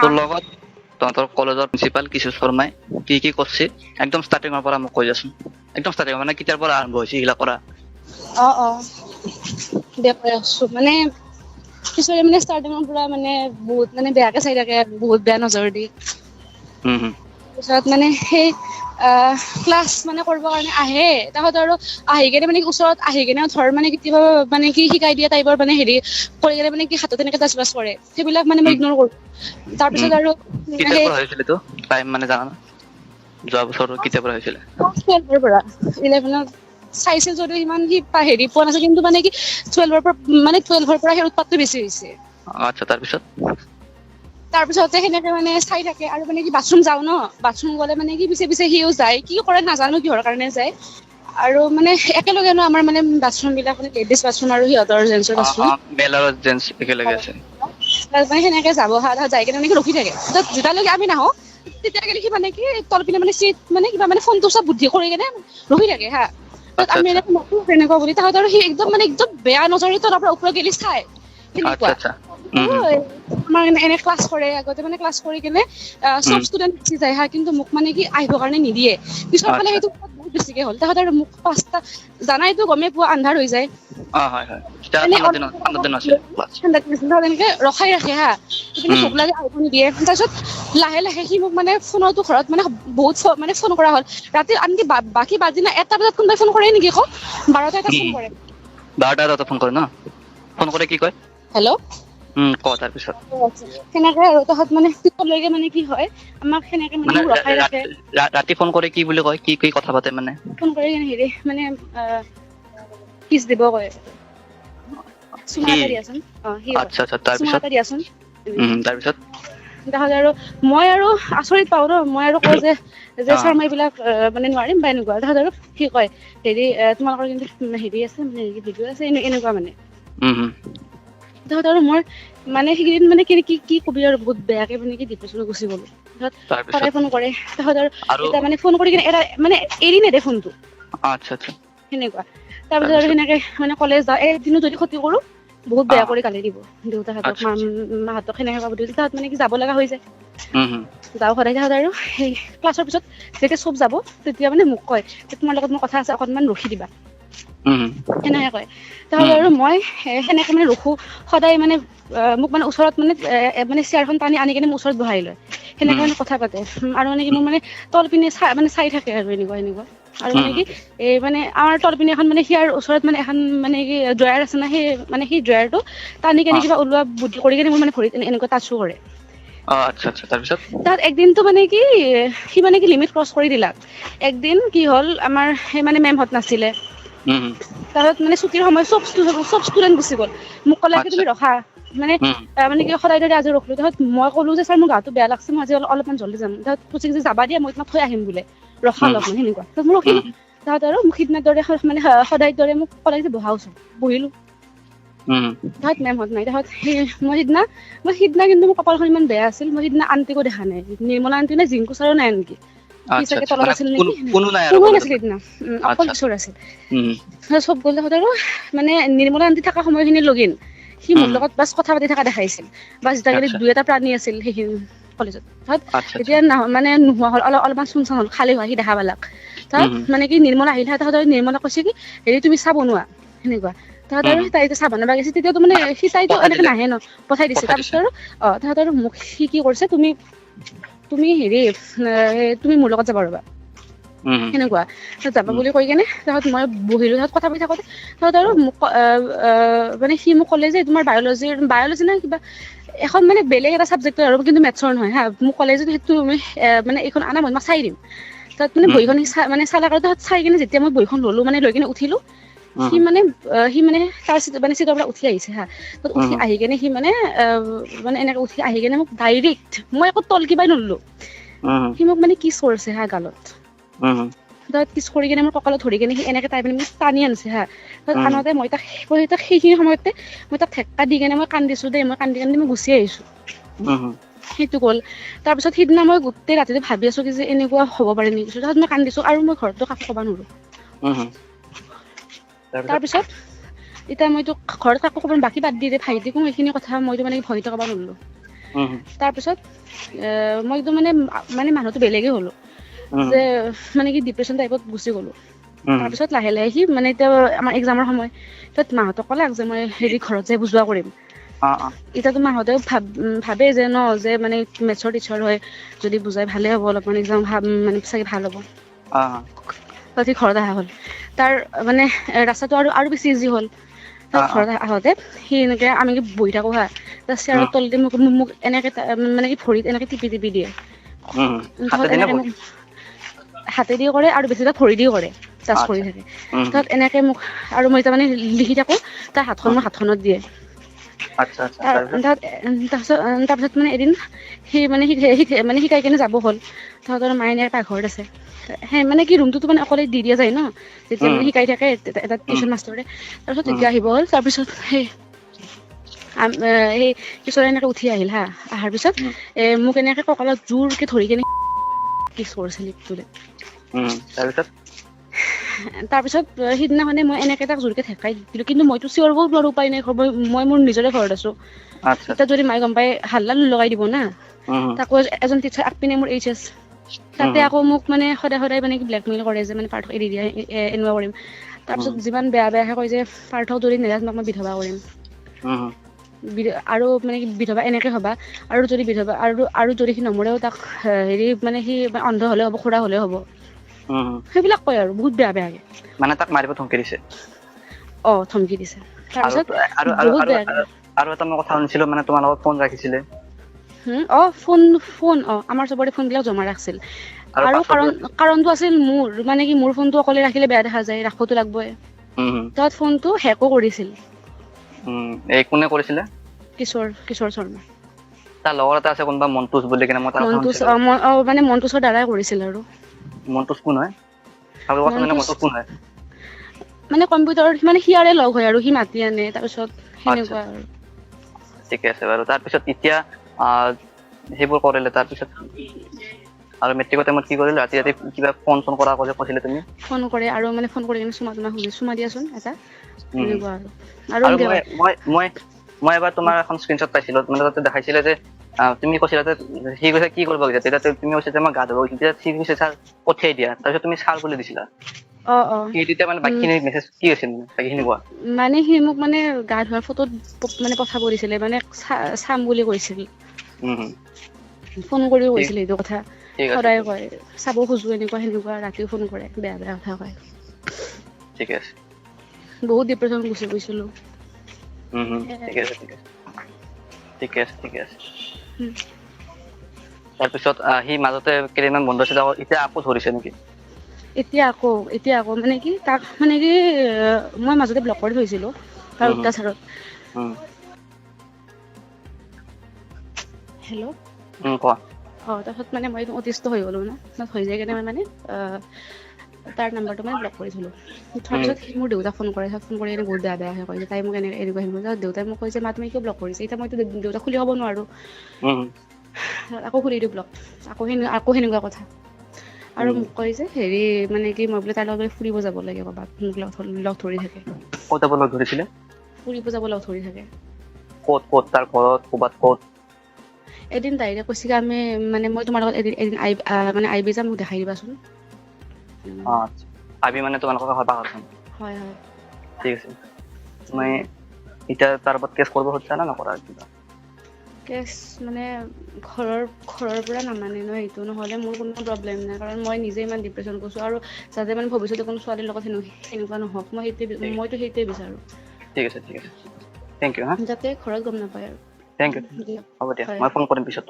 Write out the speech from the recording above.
তোৰ লগত তহঁতৰ কলেজৰ প্ৰিন্সিপাল কিশোৰ শৰ্মাই কি কৰিছে একদম ষ্টাৰ্টিঙৰ পৰা মোক কৈ যাচোন একদম ষ্টাৰ্টিং মানে কেতিয়াৰ পৰা আৰম্ভ হৈছে এইগিলা কৰা অ দে কৈ আছো মানে কিশোৰে মানে ষ্টাৰ্টিঙৰ পৰা মানে বহুত মানে বেয়াকে চাই থাকে বহুত বেয়া নজৰ দি হুম পিছত মানে সেই ক্লাছ মানে কৰিবৰ কাৰণে আহে তাহত আৰু আহি কেনে মানে ওচৰত আহি কেনে ধৰ মানে কেতিয়াবা মানে কি শিকাই দিয়া টাইপৰ মানে হেৰি কৰি কেনে মানে কি হাতত তেনেকে টাচ বাচ কৰে সেইবিলাক মানে মই হুম ইগনৰ কৰো তাৰপিছত আৰু কেতিয়াৰ সেই পৰা হৈছিল এইটো টাইম মানে জানা না যোৱা বছৰ কেতিয়াৰ পৰা হৈছিলে ক্লাছ 12 ৰ পৰা 11ত চাইছিল যদিও ইমান সি হেৰি পোৱা নাছিল কিন্তু মানে কি 12ৰ পৰা মানে 12ৰ পৰা সেই উৎপাতটো বেছি হৈছে আচ্ছা তাৰপিছত তাৰপিছতে সেনেকে মানে চাই থাকে আৰু মানে কি বাথৰুম যাও ন বাথৰুম গলে মানে কি পিছে পিছে সিও যায় কি কৰে নাজানো কিহৰ কাৰণে যায় আৰু মানে একেলগে ন আমাৰ মানে বাথৰুম বিলাক মানে লেডিজ বাথৰুম আৰু সিহঁতৰ জেন্টছৰ বাথৰুম মেল আৰু জেন্টছ একেলগে আছে মানে সেনেকে যাব যাই কিনে এনেকে ৰখি থাকে যেতিয়ালৈকে আমি নাহো তেতিয়ালৈকে সি মানে কি তলপিনে মানে চিট মানে কিবা মানে ফোনটো চব বুদ্ধি কৰি কেনে ৰখি থাকে হা আচ্ছা আমি আচ্ছা এনেকে নকৰো তেনেকুৱা বুলি তাহাঁতৰ আৰু সি একদম মানে একদম বেয়া নজৰে তলৰ পৰা ওপৰত গেলি চাই আচ্ছা সেনেকুৱা আচ্ছা আমাৰ এনে ক্লাছ কৰে আগতে মানে ক্লাছ কৰি কেনে চব ষ্টুডেন্ট গুচি যায় হা কিন্তু মোক মানে কি আহিবৰ কাৰণে নিদিয়ে পিছৰ ফালে আচ্ছা সেইটো বহুত বেছিকে হ'ল তাহাঁতে আৰু মোক পাঁচটা জানাইতো গমেই পোৱা আন্ধাৰ হৈ যায় হয় তেতিয়া এনে ঠাণ্ডা দিন আছিল ক্লাছ তেনেকে ৰখাই ৰাখে হা ইপিনে ভোক লাগে আহিব নিদিয়ে তাৰপিছত লাহে লাহে সি মোক মানে ফোনতো ঘৰত মানে বহুত মানে ফোন কৰা হ'ল ৰাতি আনকি বাকী বাজিনা 1টা বজাত কোনোবাই ফোন কৰে নেকি আকৌ 12টা এটা ফোন কৰে 12টা বজাত ফোন কৰে ন ফোন কৰে কি কয় হেল্ল' ক তাৰপিছত সেনেকে আৰু তহত মানে পিছলৈকে মানে কি হয় আমাক সেনেকে মানে মোক ৰখাই ৰাখে ৰাতি ফোন কৰে কি বুলি কয় কি কথা পাতে মানে ফোন কৰি হেৰি মানে কিছ দিব কয় চুমা সি এটা দিয়াচোন সি আচ্ছা আচ্ছা চুমা তাৰপিছত এটা দিয়াচোন তাৰপিছত তাহলে আৰু মই আৰু আচৰিত পাওঁ ন মই আৰু কওঁ যে ছাৰ মই এইবিলাক মানে নোৱাৰিম বা এনেকুৱা তাহত আৰু কি কয় হেৰি তোমালোকৰ কিন্তু হেৰি আছে মানে ভিডিঅ' আছে এনেকুৱা মানে হুম তাহত আৰু মই মানে সেইকেইদিন মানে কি কবি আৰু বহুত বেয়াকে মানে কি ডিপ্ৰেছনত গুচি গলো তাত তাৰপিছত সদায় ফোন কৰে তাহত আৰু এতিয়া মানে ফোন কৰি কিনে এটা মানে এৰি নেদে ফোনটো আচ্ছা আচ্ছা সেনেকুৱা তাৰপিছত আৰু তাৰপিছত সেনেকে মানে কলেজ যাওঁ এদিনো যদি ক্ষতি কৰো বহুত বেয়া কৰি গালি দিব দেউতাহঁতক আচ্ছা আচ্ছা মাহঁতক সেনেকে কাব দিও তাত মানে কি যাব লগা হৈ যায় হুম যাওঁ সদায় তাহাঁত আৰু সেই ক্লাছৰ পিছত যেতিয়া চব যাব তেতিয়া মানে মোক কয় যে তোমাৰ লগত মোৰ কথা আছে অকনমান ৰখি দিবা হুম সেনেকে কয় তাহলে আৰু মই সেনেকে মানে ৰখো সদায় মানে মোক মানে ওচৰত মানে মানে চেয়াৰখন টানি আনি কেনে মোৰ ওচৰত বহাই লয় সেনেকে মানে কথা পাতে আৰু মানে কি মোৰ মানে তল পিনে চাই থাকে আৰু এনেকুৱা আৰু মানে কি এই মানে আমাৰ তলপিনে এখন মানে সিয়াৰ ওচৰত মানে এখন মানে কি ড্ৰয়াৰ আছে না সেই মানে সেই ড্ৰয়াৰটো টানি কেনে কিবা ওলোৱা বুদ্ধি কৰি কেনে মোৰ মানে ভৰিত এনেকুৱা টাচো কৰে আচ্ছা আচ্ছা তাৰপিছত তাত একদিনটো মানে কি সি মানে কি লিমিট ক্ৰচ কৰি দিলাক একদিন কি হ'ল আমাৰ সেই মানে মেমহত নাছিলে হুম তাহত মানে ছুটিৰ সময় চব ষ্টুডেন্ট গুচি গ'ল মোক ক'লে কি আচ্ছা তুমি ৰখা মানে মানে কি সদায় দৰে আজি ৰখলো তাহত মই ক'লো যে ছাৰ মোৰ গাটো বেয়া লাগছে মই আজি অলপমান জল্দি যাম তাহত কৈছে যে যাবা দিয়া মই তোমাক থৈ আহিম বোলে ৰখা অলপমান সেনেকুৱা ত মই ৰখিলো তাহত আৰু সিদিনাৰ দৰে মানে সদায় দৰে মোক ক'লে যে বহা ওচৰত বহিলো তাহত মেমহত নাই তাহত মই সিদিনা কিন্তু মোৰ কপালখন ইমান বেয়া আছিল মই সিদিনা আন্টিকো দেখা নাই নিৰ্মলা আন্টি নে জিংকু ছাৰো নাই আনকি সি আচ্ছা চাগে আচ্ছা তলত মানে আছিল নেকি কোনো নাই আৰু কোনোৱে কলেজত নাছিল সেইদিনা অকল আচ্ছা কিশোৰ আছিল হুম চব গ'ল তাহত আৰু মানে নিৰ্মলা আন্টি থকা সময়খিনি লগিন সি মোৰ লগত বাছ কথা পাতি থকা দেখাইছিল বাছ যেতিয়া আচ্ছা দুই এটা প্ৰাণী আছিল সেইখিনি কলেজত তাত আচ্ছা আচ্ছা এতিয়া মানে নোহোৱা হ'ল অলপমান চুন চান হ'ল খালী হোৱা সি দেখা পালাক তাত হুম মানে কি নিৰ্মলা আহিলে তাহাঁতৰ নিৰ্মলা কৈছে কি হেৰি তুমি চাহ বনোৱা সেনেকুৱা তাহাঁত আৰু তাই চাহ বনাব গৈছে তেতিয়াতো মানে সি তাইতো পঠাই এনেকে দিলে নাহে ন পঠাই দিছে তাৰপিছত আৰু তাহাঁতৰ মোক সি কি কৰিছে তুমি হেৰি তুমি মোৰ লগত যাবা ৰ'বা সেনেকুৱা যাবা বুলি কৈ কেনে তাহত মই বহিলো তাহত কথা পাতি থাকোতে তাহত আৰু মোক মানে সি মোক ক'লে যে তোমাৰ বায়লজি না কিবা এখন মানে বেলেগ এটা চাবজেক্টৰ আৰু কিন্তু মেথছৰ নহয় হা মোক ক'লে যে সেইটো মানে এইখন আনা মই চাই দিম তাত মানে বহিখন মানে চালা আৰু তাত চাই কিনে যেতিয়া মই বহিখন ললো মানে লৈ কিনে উঠিলো সি মানে তাৰ মানে চিটৰ পৰা উঠি আহিছে হা ত উঠি আহি কেনে সি মানে মানে এনেকে উঠি আহি কেনে মোক ডাইৰেক্ট মই একো তলকিবাই নললো সি মোক মানে কিচ কৰিছে হা গালত তাত কিচ কৰি কিনে মোৰ কঁকালত ধৰি কিনে সি এনেকে টাই পি মোক টানি আনিছে হা তাত আনহাতে মই তাক সেইখিনি সময়তে মই তাক ঠেক্কা দি কেনে মই কান্দিছো দেই মই কান্দি মই গুচি আহিছো সেইটো গ'ল তাৰ পিছত সিদিনা মই গোটেই ৰাতিটো ভাবি আছো কি যে এনেকুৱা হ'ব পাৰে নেকি তাত মই কান্দিছো আৰু মই ঘৰতো কাকো ক'ব নোৱাৰো তাৰপিছত এতিয়া মইতো ঘৰত কাকো ক'ব বাকী বাদ দি ভাইটিকো এইখিনি কথা মইতো মানে ভয়তে ক'ব নোৱাৰিলো তাৰপিছত মই একদম মানে মানুহটো বেলেগে হ'লো যে মানে কি ডিপ্ৰেশ্যন টাইপত গুচি গ'লো তাৰপিছত লাহে লাহে সি মানে এতিয়া আমাৰ এক্সামৰ সময় তাত মাহঁতক ক'লাক যে মই হেৰি ঘৰত যাই বুজোৱা কৰিম এতিয়াতো মাহঁতেও ভাবে যে ন যে মানে মেথছৰ টিচাৰ হয় যদি বুজাই ভালে হ'ব অলপমান এক্সাম মানে চাগে ভাল হ'ব তাত সি ঘৰত অহা হ'ল তাৰ মানে ৰাস্তাটো আৰু বেছি ইজি হ'ল তাৰ ঘৰত আহোঁতে সি এনেকে আমি বহি থাকোঁ হা তাৰ চেয়াৰৰ তলতে মোক এনেকে মানে কি ভৰিত এনেকে টিপি দিয়ে তাত এনেকে মোক হাতেদি কৰে আৰু বেছিভাগ ভৰি দিও কৰে টাচ কৰি থাকে তাত এনেকে মোক আৰু মই তাৰমানে লিখি থাকোঁ তাৰ হাতখন মোৰ হাতখনত দিয়ে তাৰপিছত মানে এদিন সি মানে শিকাই কেনে যাব হ'ল তাহাঁতৰ মায়ে এনেকে পাকঘৰত আছে সেই মানে কি ৰুমটোতো মানে অকলে দি দিয়া যায় ন যেতিয়া মানে শিকাই থাকে এটা টিউশ্যন মাষ্টৰে তাৰপিছত তেতিয়া আহিব হ'ল তাৰপিছত সেই কিশোৰে এনেকে উঠি আহিল হা অহাৰ পিছত মোক এনেকে কঁকালত জোৰকে ধৰি কেনে কিছ কৰিছিল লিপটোৰে তাৰপিছত সিদিনাখনে মই এনেকে তাক জোৰকে ঠেকাই দিলোঁ কিন্তু মইতো চিঞৰিব নোৱাৰো উপায় নাই মই মোৰ নিজৰে ঘৰত আছো এতিয়া যদি মায়ে গম পাই হাল্লা লগাই দিব না তাকো এজন টিচাৰ আগপিনে মোৰ HS তাতে আকৌ মোক মানে সদায় মানে কি ব্লেকমেইল কৰে যে মানে পাৰ্থক এৰি দিয়া এনেকুৱা কৰিম তাৰপিছত যিমান বেয়াকে কয় যে পাৰ্থক যদি নেজান তোমাক মই বিধৱা কৰিম আৰু মানে কি বিধৱা এনেকে হবা আৰু যদি বিধৱা আৰু যদি সি নমৰেও তাক হেৰি মানে সি অন্ধ হলে হ'ব খুৰা হলে হ'ব সেইবিলাক কয় আৰু বহুত বেয়াকে মানে তাক মাৰিব ধমকি দিছে ধমকি দিছে তাৰপিছত বহুত বেয়াকে আৰু এটা মই কথা শুনিছিলো মানে তোমাৰ লগত ফোন ৰাখিছিলে ফোন আমাৰ চবৰে ফোনবিলাক জমা ৰাখছিল আৰু কাৰণটো আছিল মানে কি মোৰ ফোনটো অকলে ৰাখিলে বেয়া দেখা যায় ৰাখোতো লাগবই তাত ফোনটো হেকো কৰিছিল এই কোনে কৰিছিলে কিশোৰ শৰ্মা তাৰ লগৰ এটা আছে কোনোবা মন্তুষ বুলি কিনে মই মানে মন্তুষৰ দ্বাৰাই কৰিছিল আৰু মন্তুষ কোন হয় মানে কম্পিউটাৰত মানে সিয়াৰে লগ হয় আৰু সি মাতি আনে তাৰপিছত সেনেকুৱা আৰু ঠিকে আছে বাৰু তাৰপিছত এতিয়া সেইবোৰ কৰিলে তাৰপিছত আৰু মেট্ৰিকৰ টাইমত কি কৰিলে ৰাতি কিবা ফোন কৰা কৈছিলে তুমি ফোন কৰে আৰু মানে ফোন কৰি কিনে চুমা দিয়াচোন এটা এনেকুৱা আৰু মই এবাৰ তোমাৰ এখন স্ক্ৰীনশ্বট পাইছিলো মানে তাতে দেখাইছিলে যে তুমি কৈছিলা যে সি কৈছে কি কৰিব গৈছা তেতিয়া তুমি কৈছা যে মই গা ধুব গৈছো তেতিয়া সি কৈছে ছাৰ পঠিয়াই দিয়া তাৰপিছত তুমি ছাৰ বুলি দিছিলা তেতিয়া মানে বাকীখিনি মেছেজ কি হৈছিল বাকীখিনি কোৱা মানে সি মোক মানে গা ধোৱাৰ ফটোত মানে পঠাব দিছিলে মানে চাম বুলি কৈছিল ফোন কৰিও কৈছিল এইটো কথা সদায় কয় চাব খোজো এনেকুৱা সেনেকুৱা ৰাতিও ফোন কৰে বেয়া কথা কয় ঠিকে আছে বহুত ডিপ্ৰেছন গুচি গৈছিলো ঠিকে আছে তাৰপিছত সি মাজতে কেইদিনমান বন্ধ আছিল এতিয়া আকৌ ধৰিছে নেকি এতিয়া আকৌ মানে কি তাক মানে কি মই মাজতে ব্লক কৰি থৈছিলো তাৰ অত্যাচাৰত হেল্ল' কোৱা তাৰপিছত মানে মই অতিষ্ঠ হৈ গ'লো না হৈ যায় কেনে মই মানে তাৰ নাম্বাৰটো মানে ব্লক কৰি থলো তাৰপিছত মোৰ দেউতাক ফোন কৰি কিনে বহুত বেয়া কয় যে তাই মোক এনেকুৱা দেউতাই মোক কৈছে মা তুমি কিয় ব্লক কৰিছে এতিয়া মইতো দেউতাক খুলি হ'ব নোৱাৰো আকৌ খুলি দিওঁ ব্লক আকৌ সেনেকুৱা কথা আৰু মোক কয় যে হেৰি মানে কি মই বোলে তাৰ লগত ফুৰিব যাব লাগে ক'ৰবাত মোক লগ ধৰি থাকে ক'ত যাব লগ ধৰিছিলে ফুৰিব যাব লগ ধৰি থাকে ক'ত তাৰ ঘৰত ক'ত এদিন ডাইৰেক্ট কৈছে আমি মানে মই তোমাৰ লগত এদিন মানে আইবি যাম মোক দেখাই দিবাচোন আইবি মানে তোমালোকৰ পাহাৰখন হয় ঠিক আছে মই এতিয়া তাৰ ওপৰত কেছ কৰিব খুজিছা না নকৰা কিবা কেছ মানে ঘৰৰ পৰা নামানে ন এইটো নহ'লে মোৰ কোনো প্ৰব্লেম নাই কাৰণ মই নিজে ইমান ডিপ্ৰেশ্যন কৰিছোঁ আৰু যাতে মানে ভৱিষ্যতে কোনো ছোৱালীৰ লগত সেনেকুৱা নহওক মইতো সেইটোৱে বিচাৰোঁ ঠিক আছে থেংক ইউ যাতে ঘৰত গম নাপায় আৰু থেংক ইউ হ'ব দিয়া মই ফোন কৰিম পিছত